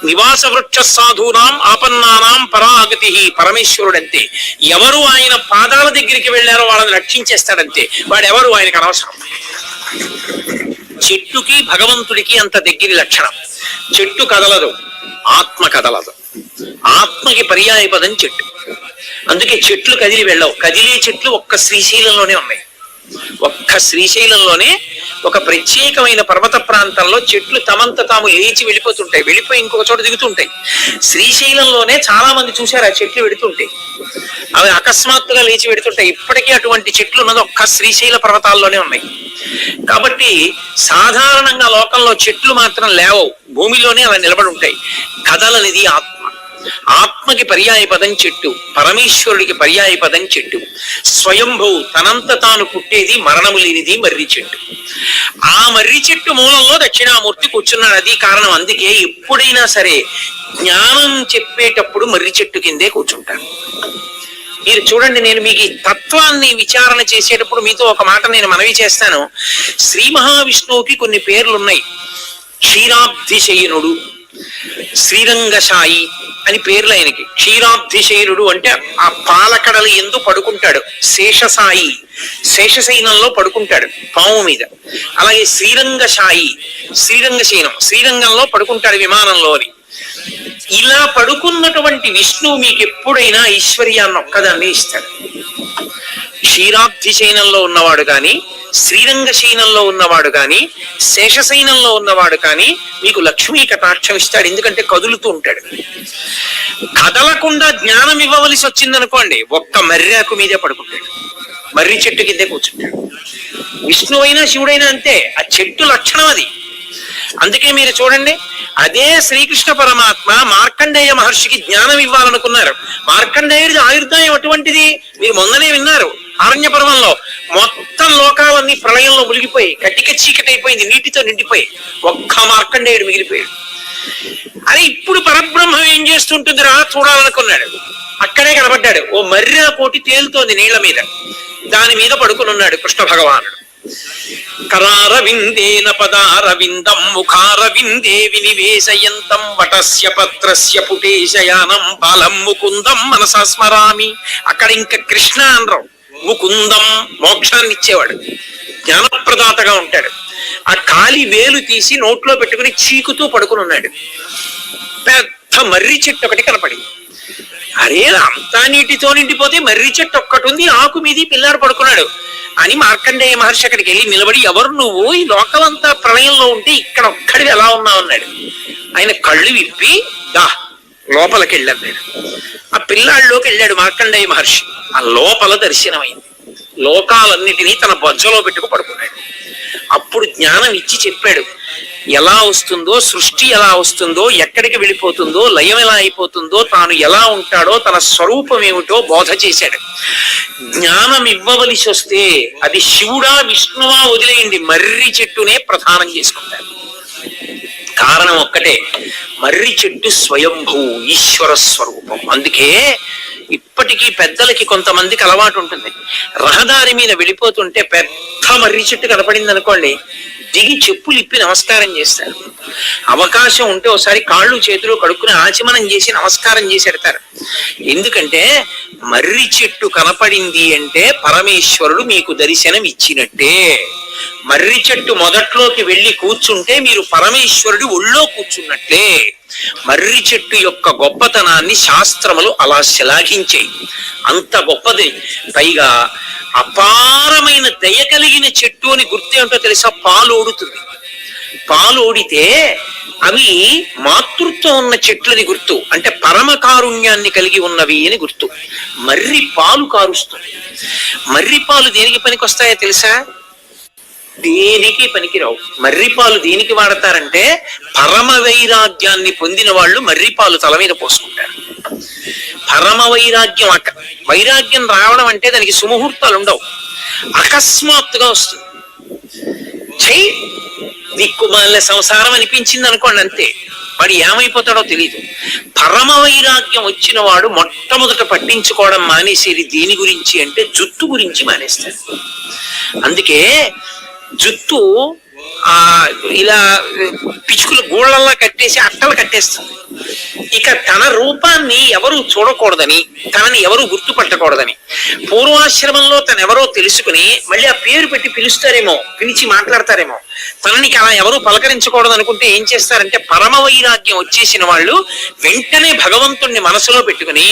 నివాస వృక్ష సాధూనాం ఆపన్నానాం పరాగతి. పరమేశ్వరుడంతే, ఎవరు ఆయన పాదాల దగ్గరికి వెళ్ళారో వాళ్ళని రక్షించేస్తాడంతే. వాడెవరు ఆయనకు అనవసరం. చెట్టుకి భగవంతుడికి అంత దగ్గర లక్షణం. చెట్టు కదలదు, ఆత్మ కదలదు. ఆత్మకి పర్యాయ పదం చెట్టు. అందుకే చెట్లు కదిలి వెళ్ళవు. కదిలే చెట్లు ఒక్క శ్రీశైలంలోనే ఉన్నాయి. ఒక్క శ్రీశైలంలోనే ఒక ప్రత్యేకమైన పర్వత ప్రాంతంలో చెట్లు తమంత తాము లేచి వెళ్ళిపోతుంటాయి, వెళ్ళిపోయి ఇంకొక చోట దిగుతుంటాయి. శ్రీశైలంలోనే చాలా మంది చూశారు ఆ చెట్లు వెడుతుంటాయి, అవి అకస్మాత్తుగా లేచి వెడుతుంటాయి. ఇప్పటికీ అటువంటి చెట్లు ఉన్నది ఒక్క శ్రీశైల పర్వతాల్లోనే ఉన్నాయి. కాబట్టి సాధారణంగా లోకంలో చెట్లు మాత్రం లేవవు, భూమిలోనే అలా నిలబడి ఉంటాయి. కదలనిది ఆత్మ. ఆత్మకి పర్యాయ పదం చెట్టు, పరమేశ్వరుడికి పర్యాయ పదం చెట్టు. స్వయంభూ, తనంత తాను పుట్టేది మరణము లేనిది మర్రి చెట్టు. ఆ మర్రి చెట్టు మూలంలో దక్షిణామూర్తి కూర్చున్నాడు. అది కారణం. అందుకే ఎప్పుడైనా సరే జ్ఞానం చెప్పేటప్పుడు మర్రి చెట్టు కిందే కూర్చుంటాడు. మీరు చూడండి, నేను మీకు ఈ తత్వాన్ని విచారణ చేసేటప్పుడు మీతో ఒక మాట నేను మనవి చేస్తాను. శ్రీ మహావిష్ణువుకి కొన్ని పేర్లున్నాయి. క్షీరాబ్ధిశయనుడు, శ్రీరంగశాయి అని పేర్లు ఆయనకి. క్షీరాబ్ధిశైలుడు అంటే ఆ పాలకడలు ఎందు పడుకుంటాడు. శేషసాయి శేషశయనంలో పడుకుంటాడు పాము మీద. అలాగే శ్రీరంగశాయి శ్రీరంగశయనం శ్రీరంగంలో పడుకుంటాడు విమానంలో అని. ఇలా పడుకున్నటువంటి విష్ణువు మీకు ఎప్పుడైనా ఐశ్వర్యాన్ని ఒక్కదాన్ని ఇస్తాడు. క్షీరాబ్ధిశయనంలో ఉన్నవాడు కానీ, శ్రీరంగశయనంలో ఉన్నవాడు కానీ, శేషశయనంలో ఉన్నవాడు కానీ మీకు లక్ష్మీ కటాక్షం ఇస్తాడు. ఎందుకంటే కదులుతూ ఉంటాడు. కదలకుండా జ్ఞానం ఇవ్వవలసి వచ్చిందనుకోండి, ఒక్క మర్రాకు మీదే పడుకుంటాడు, మర్రి చెట్టు కిందే కూర్చుంటాడు. విష్ణువైనా శివుడైనా అంతే, ఆ చెట్టు లక్షణం అది. అందుకే మీరు చూడండి, అదే శ్రీకృష్ణ పరమాత్మ మార్కండేయ మహర్షికి జ్ఞానం ఇవ్వాలనుకున్నారు. మార్కండేయుడి ఆయుర్దాయం అటువంటిది. మీరు మొన్ననే విన్నారు ఆరణ్య పర్వంలో. మొత్తం లోకాలన్నీ ప్రళయంలో మునిగిపోయి కట్టిక చీకటి అయిపోయింది, నీటితో నిండిపోయి ఒక్క మార్కండేయుడు మిగిలిపోయాడు. అరే ఇప్పుడు పరబ్రహ్మం ఏం చేస్తుంటుందిరా చూడాలనుకున్నాడు. అక్కడే కనబడ్డాడు. ఓ మర్రి కోటి తేలుతోంది నీళ్ల మీద, దాని మీద పడుకుని ఉన్నాడు కృష్ణ భగవానుడు. కరారవిందేన పదారవిందం ముఖారవిందే వినివేశయంతం వటస్య పత్రస్య పుటేశయానం బాలం ముకుందం మనసా స్మరామి. అక్కడ ఇంకా కృష్ణ అనరు, ముకుందం మోక్షాన్ని ఇచ్చేవాడు, జ్ఞానప్రదాతగా ఉంటాడు. ఆ కాలి వేలు తీసి నోట్లో పెట్టుకుని చీకుతూ పడుకుని ఉన్నాడు. పెద్ద మర్రి చెట్టు ఒకటి కనపడింది. అరే అంతా నీటితో నిండిపోతే మర్రి చెట్టు ఒక్కటి ఉంది, ఆకు మీది పిల్లాడు పడుకున్నాడు అని మార్కండేయ మహర్షి అక్కడికి వెళ్ళి నిలబడి, ఎవరు నువ్వు, ఈ లోకమంతా ప్రళయంలో ఉంటే ఇక్కడ ఒక్కడివి ఎలా ఉన్నావు అన్నాడు. ఆయన కళ్ళు విప్పి దా లోపలికి వెళ్ళాడు. ఆ పిల్లాళ్ళలోకి వెళ్ళాడు మార్కండేయ మహర్షి. ఆ లోపల దర్శనమైంది. లోకాలన్నిటినీ తన బొజ్జలో పెట్టుకు పడుకున్నాడు. అప్పుడు జ్ఞానం ఇచ్చి చెప్పాడు, ఎలా వస్తుందో సృష్టి, ఎలా వస్తుందో, ఎక్కడికి వెళ్ళిపోతుందో, లయం ఎలా అయిపోతుందో, తాను ఎలా ఉంటాడో, తన స్వరూపం ఏమిటో బోధ చేశాడు. జ్ఞానం ఇవ్వవలసి వస్తే అది శివుడా విష్ణువా వదిలేయండి, మర్రి చెట్టునే ప్రధానం చేసుకుంటారు. కారణం ఒక్కటే, మర్రి చెట్టు స్వయంభూ ఈశ్వర స్వరూపం. అందుకే ఇప్పటికీ పెద్దలకి కొంతమందికి అలవాటు ఉంటుంది, రహదారి మీద వెళ్ళిపోతుంటే పెద్ద మర్రి చెట్టు కనపడింది అనుకోండి, దిగి చెప్పులు ఇప్పి నమస్కారం చేస్తారు. అవకాశం ఉంటే ఒకసారి కాళ్ళు చేతులు కడుక్కుని ఆచమనం చేసి నమస్కారం చేసి పెడతారు. ఎందుకంటే మర్రి చెట్టు కనపడింది అంటే పరమేశ్వరుడు మీకు దర్శనం ఇచ్చినట్టే. మర్రి చెట్టు మొదట్లోకి వెళ్ళి కూర్చుంటే మీరు పరమేశ్వరుడి ఒళ్ళో కూర్చున్నట్లే. మర్రి చెట్టు యొక్క గొప్పతనాన్ని శాస్త్రములు అలా శ్లాఘించాయి. అంత గొప్పది. పైగా అపారమైన దయ కలిగిన చెట్టు అని గుర్తు ఏమిటో తెలుసా? పాలు ఓడుతుంది. పాలు ఓడితే అవి మాతృత్వం ఉన్న చెట్లని గుర్తు, అంటే పరమ కారుణ్యాన్ని కలిగి ఉన్నవి అని గుర్తు. మర్రి పాలు కారుస్తుంది. మర్రి పాలు దేనికి పనికి వస్తాయో తెలుసా? దేనికి పనికిరావు. మర్రిపాలు దేనికి వాడతారంటే పరమ వైరాగ్యాన్ని పొందిన వాళ్ళు మర్రిపాలు తల మీద పోసుకుంటారు. పరమ వైరాగ్యం, వైరాగ్యం రావడం అంటే దానికి సుముహూర్తాలు ఉండవు, అకస్మాత్తుగా వస్తుంది. చెయ్యి దిక్కుమాల సంసారం అనిపించింది అనుకోండి, అంతే, వాడు ఏమైపోతాడో తెలియదు. పరమ వైరాగ్యం వచ్చిన వాడు మొట్టమొదట పట్టించుకోవడం మానేసేది దేని గురించి అంటే జుట్టు గురించి మానేస్తాడు. అందుకే జుట్టు ఇలా పిచ్చుకులు గూళ్ళల్లా కట్టేసి అట్టలు కట్టేస్తుంది. ఇక తన రూపాన్ని ఎవరు చూడకూడదని, తనని ఎవరు గుర్తుపట్టకూడదని పూర్వాశ్రమంలో తనెవరో తెలుసుకుని మళ్ళీ ఆ పేరు పెట్టి పిలుస్తారేమో, పిలిచి మాట్లాడతారేమో. తననికి అలా ఎవరు పలకరించకూడదు అనుకుంటే ఏం చేస్తారంటే పరమ వైరాగ్యం వచ్చేసిన వాళ్ళు వెంటనే భగవంతుణ్ణి మనసులో పెట్టుకుని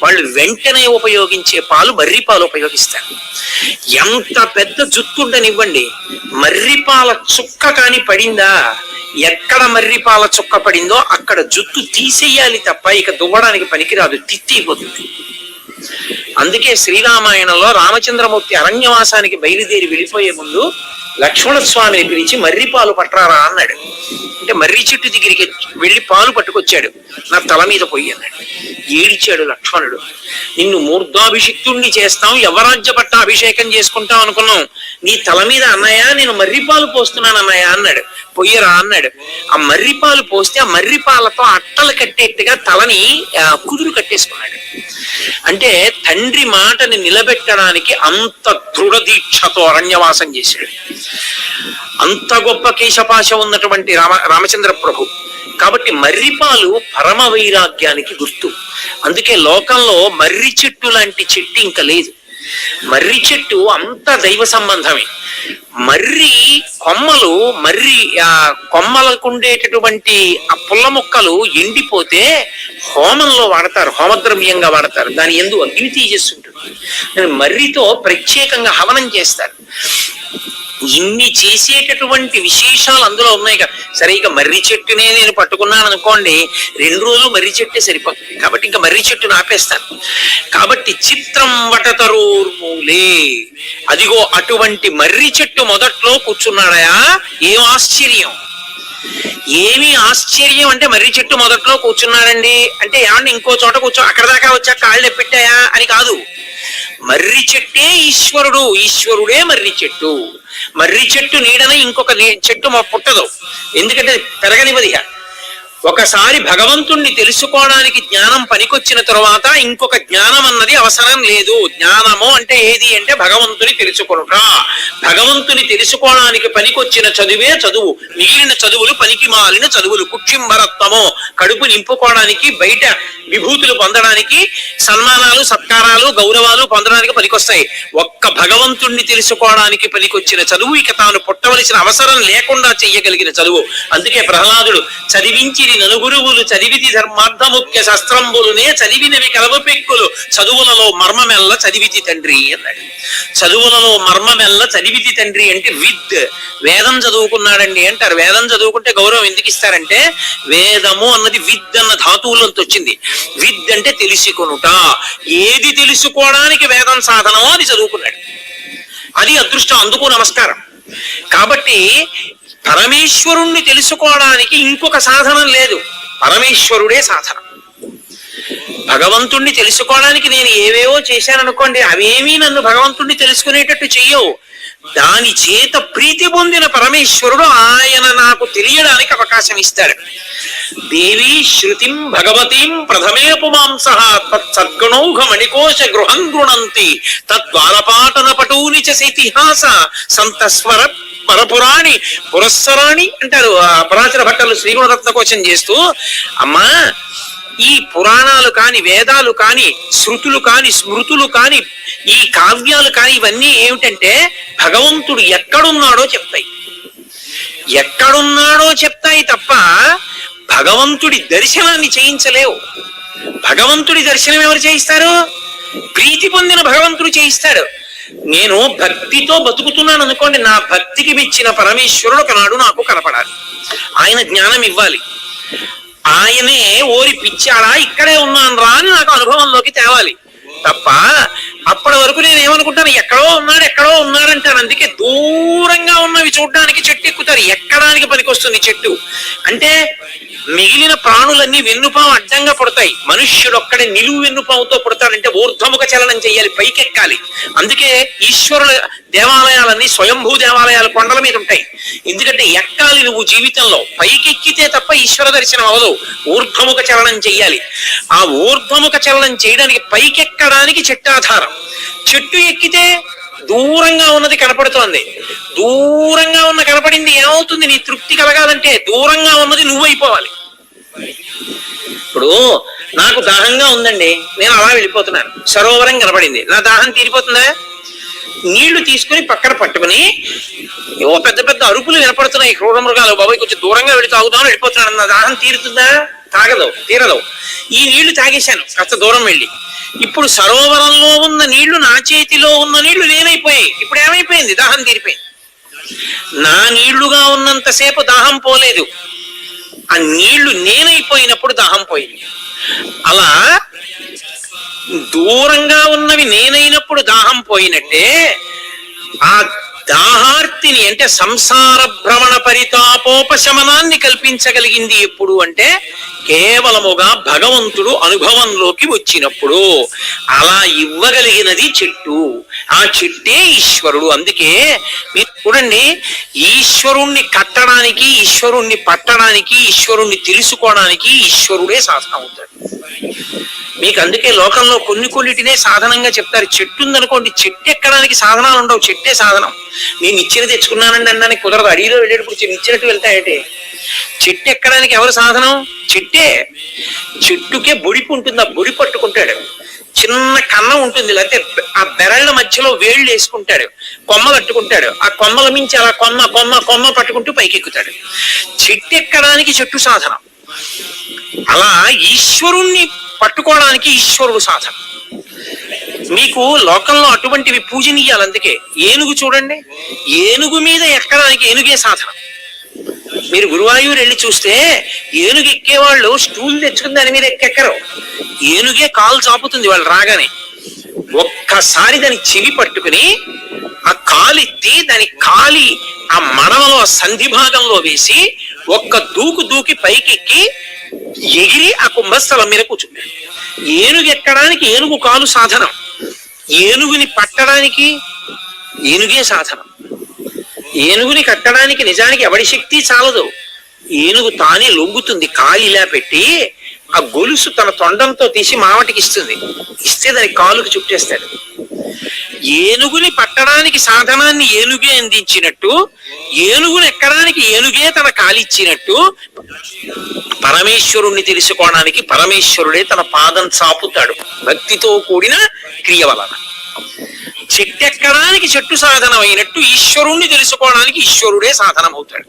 వాళ్ళు వెంటనే ఉపయోగించే పాలు మర్రిపాలు ఉపయోగిస్తారు. ఎంత పెద్ద జుత్తుండనివ్వండి, మర్రిపాల చుక్క కాని పడిందా, ఎక్కడ మర్రిపాల చుక్క పడిందో అక్కడ జుత్తు తీసేయాలి తప్ప ఇక దువ్వడానికి పనికిరాదు, తిత్తిపోతుంది. అందుకే శ్రీరామాయణంలో రామచంద్రమూర్తి అరణ్యవాసానికి బయలుదేరి వెళ్ళిపోయే ముందు లక్ష్మణస్వామిని పిలిచి మర్రి పాలు పట్టరారా అన్నాడు. అంటే మర్రి చెట్టు దగ్గరికి వెళ్ళి పాలు పట్టుకొచ్చాడు. నా తల మీద పోయి అన్నాడు. ఏడిచాడు లక్ష్మణుడు. నిన్ను మూర్ధాభిషిక్తుణ్ణి చేస్తాం, యవరాజ్య పట్ట అభిషేకం చేసుకుంటాం అనుకున్నాం, నీ తల మీద అన్నయ్య నేను మర్రిపాలు పోస్తున్నాను అన్నయ్య అన్నాడు. పొయ్యరా అన్నాడు. ఆ మర్రిపాలు పోస్తే ఆ మర్రిపాలతో అట్టలు కట్టేట్టుగా తలని కుదురు కట్టేసుకున్నాడు. అంటే తండ్రి మాటని నిలబెట్టడానికి అంత దృఢ దీక్షతో అరణ్యవాసం చేశాడు. అంత గొప్ప కేశపాశ ఉన్నటువంటి రామచంద్ర ప్రభు కాబట్టి మర్రిపాలు పరమ వైరాగ్యానికి గుర్తు. అందుకే లోకంలో మర్రి చెట్టు లాంటి చెట్టు ఇంకా లేదు. మర్రి చెట్టు అంత దైవ సంబంధమే. మర్రి కొమ్మలు, మర్రి కొమ్మలకు ఉండేటటువంటి ఆ పుల్ల మొక్కలు ఎండిపోతే హోమంలో వాడతారు, హోమద్రవ్యంగా వాడతారు. దాని యందు అగ్ని తీసేస్తుంటుంది. మర్రితో ప్రత్యేకంగా హవనం చేస్తారు. ఇన్ని చేసేటటువంటి విశేషాలు అందులో ఉన్నాయి కదా. సరే, ఇక మర్రి చెట్టునే నేను పట్టుకున్నాను అనుకోండి, 2 రోజులు మర్రి చెట్టే సరిపోతుంది. కాబట్టి ఇంకా మర్రి చెట్టును ఆపేస్తాను. కాబట్టి చిత్రం వటతరూర్మూలే, అదిగో అటువంటి మర్రి చెట్టు మొదట్లో కూర్చున్నాడయా. ఏం ఆశ్చర్యం, ఏమి ఆశ్చర్యం అంటే మర్రి చెట్టు మొదట్లో కూర్చున్నాడండి అంటే ఏమన్నా ఇంకో చోట కూర్చో అక్కడ దాకా వచ్చా కాళ్ళు ఎప్పెట్టాయా అని కాదు. మర్రి చెట్టే ఈశ్వరుడు, ఈశ్వరుడే మర్రి చెట్టు. మర్రి చెట్టు నీడన ఇంకొక చెట్టు పుట్టదు, ఎందుకంటే పెరగనివదిగా. ఒకసారి భగవంతుణ్ణి తెలుసుకోవడానికి జ్ఞానం పనికొచ్చిన తరువాత ఇంకొక జ్ఞానం అన్నది అవసరం లేదు. జ్ఞానము అంటే ఏది అంటే భగవంతుని తెలుసుకొనుట. భగవంతుని తెలుసుకోవడానికి పనికొచ్చిన చదువే చదువు. మిగిలిన చదువులు పనికి మాలిన చదువులు. కుక్షింబరత్వము, కడుపు నింపుకోవడానికి, బయట విభూతులు పొందడానికి, సన్మానాలు సత్కారాలు గౌరవాలు పొందడానికి పనికొస్తాయి. ఒక్క భగవంతుణ్ణి తెలుసుకోవడానికి పనికొచ్చిన చదువు, ఇక తాను పుట్టవలసిన అవసరం లేకుండా చెయ్యగలిగిన చదువు. అందుకే ప్రహ్లాదుడు చదివించి నలుగురువులు చదివితి ధర్మార్థముఖ్య శస్త్రంబులునే చదివినవి కలవపెక్కులు చదువులలో మర్మమెల్ల చదివితి తండ్రి అన్నాడు. చదువులలో మర్మమెల్ల చదివితి తండ్రి అంటే విద్, వేదం చదువుకున్నాడండి అంటారు. వేదం చదువుకుంటే గౌరవం ఎందుకు ఇస్తారంటే, వేదము అన్నది విద్ అన్న ధాతువులంత వచ్చింది. విద్ అంటే తెలుసుకొనుట. ఏది తెలుసుకోవడానికి వేదం సాధనమో అది చదువుకున్నాడు. అది అదృష్టం, అందుకు నమస్కారం. కాబట్టి పరమేశ్వరుణ్ణి తెలుసుకోవడానికి ఇంకొక సాధనం లేదు, పరమేశ్వరుడే సాధనం. భగవంతుణ్ణి తెలుసుకోవడానికి నేను ఏవేవో చేశాననుకోండి, అవేమీ నన్ను భగవంతుణ్ణి తెలుసుకునేటట్టు చెయ్యవు. దాని చేత ప్రీతి పొందిన పరమేశ్వరుడు ఆయన నాకు తెలియడానికి అవకాశం ఇస్తాడు. దేవీ శృతిం భగవతీం ప్రథమే పుమాంస తత్సద్గుణౌఘ మణికోశ గృహం గృణంతి తద్వారపాటన పటూని చైతిహాస సంతస్వర పరపురాణి పురస్సరాణి అంటారు పరాచర భట్టలు శ్రీగుణరత్న కోసం చేస్తూ. అమ్మా, ఈ పురాణాలు కాని, వేదాలు కాని, శృతులు కాని, స్మృతులు కాని, ఈ కావ్యాలు కాని, ఇవన్నీ ఏమిటంటే భగవంతుడు ఎక్కడున్నాడో చెప్తాయి. ఎక్కడున్నాడో చెప్తాయి తప్ప భగవంతుడి దర్శనాన్ని చేయించలేవు. భగవంతుడి దర్శనం ఎవరు చేయిస్తారు? ప్రీతి పొందిన భగవంతుడు చేయిస్తాడు. నేను భక్తితో బతుకుతున్నాను అనుకోండి, నా భక్తికి మెచ్చిన పరమేశ్వరుడు ఒకనాడు నాకు కనపడాలి. ఆయన జ్ఞానం ఇవ్వాలి. ఆయనే ఓరి పిచ్చాడా ఇక్కడే ఉన్నాను రా అని నాకు అనుభవంలోకి తేవాలి తప్ప అప్పటి వరకు నేను ఏమనుకుంటాను, ఎక్కడో ఉన్నాడంటాను. అందుకే దూరంగా ఉన్నవి చూడడానికి చెట్టు ఎక్కుతారు. ఎక్కడానికి పనికొస్తుంది చెట్టు అంటే? మిగిలిన ప్రాణులన్నీ వెన్నుపాము అడ్డంగా పుడతాయి, మనుష్యుడు ఒక్కడే నిలువు వెన్నుపాముతో పుడతాడంటే ఊర్ధ్వముఖ చలనం చెయ్యాలి, పైకెక్కాలి. అందుకే ఈశ్వరుల దేవాలయాలన్నీ స్వయంభూ దేవాలయాలు కొండల మీద ఉంటాయి. ఎందుకంటే ఎక్కాలి నువ్వు జీవితంలో, పైకెక్కితే తప్ప ఈశ్వర దర్శనం అవ్వదు, ఊర్ధ్వముఖ చలనం చెయ్యాలి. ఆ ఊర్ధ్వముఖ చలనం చేయడానికి పైకెక్కడానికి చెట్టు ఆధారం. చెట్టు ఎక్కితే దూరంగా ఉన్నది కనపడుతోంది, దూరంగా ఉన్న కనపడింది ఏమవుతుంది? నీ తృప్తి కలగాలంటే దూరంగా ఉన్నది నువ్వైపోవాలి. ఇప్పుడు నాకు దాహంగా ఉందండి, నేను అలా వెళ్ళిపోతున్నాను, సరోవరం కనపడింది, నా దాహం తీరిపోతుందా? నీళ్లు తీసుకుని పక్కన పట్టుకుని ఓ పెద్ద పెద్ద అరుపులు వినపడుతున్నాయి క్రూర మృగాలు, బాబాయ్ కొంచెం దూరంగా వెళ్ళి తాగుదామని వెళ్ళిపోతున్నాను, నా దాహం తీరుతుందా? తీరదు. ఈ నీళ్లు తాగేశాను కాస్త దూరం వెళ్ళి. ఇప్పుడు సరోవరంలో ఉన్న నీళ్లు నా చేతిలో ఉన్న నీళ్లు నేనైపోయాయి. ఇప్పుడు ఏమైపోయింది? దాహం తీరిపోయింది. నా నీళ్లుగా ఉన్నంతసేపు దాహం పోలేదు, ఆ నీళ్లు నేనైపోయినప్పుడు దాహం పోయింది. అలా దూరంగా ఉన్నవి నేనైనప్పుడు దాహం పోయినట్టే ఆ దాహార్తిని అంటే సంసార భ్రమణ పరితాపోపశమనాన్ని కల్పించగలిగింది ఎప్పుడు అంటే కేవలముగా భగవంతుడు అనుభవంలోకి వచ్చినప్పుడు. అలా ఇవ్వగలిగినది చెట్టు. ఆ చెట్టే ఈశ్వరుడు. అందుకే మీరు చూడండి, ఈశ్వరుణ్ణి కట్టడానికి, ఈశ్వరుణ్ణి పట్టడానికి, ఈశ్వరుణ్ణి తెలుసుకోవడానికి ఈశ్వరుడే సాధనం అవుతాడు మీకు. అందుకే లోకంలో కొన్నిటినే సాధనంగా చెప్తారు. చెట్టు ఉందనుకోండి, చెట్టు ఎక్కడానికి సాధనాలు ఉండవు, చెట్టే సాధనం. నేను నిచ్చెన తెచ్చుకున్నానండి అనడానికి కుదరదు. అడవిలో వెళ్ళేటప్పుడు నిచ్చినట్టు వెళ్తాయంటే చెట్టు ఎక్కడానికి ఎవరు సాధనం? చెట్టే. చెట్టుకే బొడిపు ఉంటుంది, ఆ బొడి పట్టుకుంటాడు. చిన్న కన్నం ఉంటుంది, లేకపోతే ఆ బెరళ్ళ మధ్యలో వేళ్ళు వేసుకుంటాడు, కొమ్మ కట్టుకుంటాడు. ఆ కొమ్మల మించి అలా కొమ్మ కొమ్మ కొమ్మ పట్టుకుంటూ పైకెక్కుతాడు. చెట్టు ఎక్కడానికి చెట్టు సాధనం. అలా ఈశ్వరుణ్ణి పట్టుకోవడానికి ఈశ్వరుడు సాధనం. మీకు లోకంలో అటువంటివి పూజనీయాలు. అందుకే ఏనుగు చూడండి, ఏనుగు మీద ఎక్కడానికి ఏనుగే సాధనం. మీరు గురువాయూరు వెళ్ళి చూస్తే ఏనుగు ఎక్కేవాళ్ళు స్టూల్ తెచ్చుకుని దాని మీద ఎక్కెక్కరు, ఏనుగే కాలు చాపుతుంది వాళ్ళు రాగానే. ఒక్కసారి దాని చెవి పట్టుకుని ఆ కాలెత్తి దాని కాలి ఆ మడమలో సంధి భాగంలో వేసి ఒక్క దూకి పైకెక్కి ఎగిరి ఆ కుంభస్థలం మీద కూర్చుంటాడు. ఏనుగు ఎక్కడానికి ఏనుగు కాలు సాధనం, ఏనుగుని పట్టడానికి ఏనుగే సాధనం. ఏనుగుని కట్టడానికి నిజానికి ఎవడి శక్తి చాలదు, ఏనుగు తానే లొంగుతుంది. కాలు ఇలా పెట్టి ఆ గొలుసు తన తొండంతో తీసి మావటికి ఇస్తుంది, ఇస్తే దాని కాలుకు చుట్టేస్తాడు. ఏనుగుని పట్టడానికి సాధనాన్ని ఏనుగే అందించినట్టు, ఏనుగుని ఎక్కడానికి ఏనుగే తన కాలిచ్చినట్టు, పరమేశ్వరుణ్ణి తెలుసుకోవడానికి పరమేశ్వరుడే తన పాదం చాపుతాడు భక్తితో కూడిన క్రియ వలన. చెట్టెక్కడానికి చెట్టు సాధనం అయినట్టు ఈశ్వరుణ్ణి తెలుసుకోవడానికి ఈశ్వరుడే సాధనం అవుతాడు.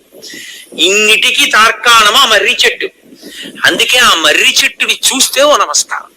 ఇన్నిటికీ తార్కాణం ఆ మర్రి చెట్టు. అందుకే ఆ మర్రి చెట్టుని చూస్తే ఓ నమస్కారం.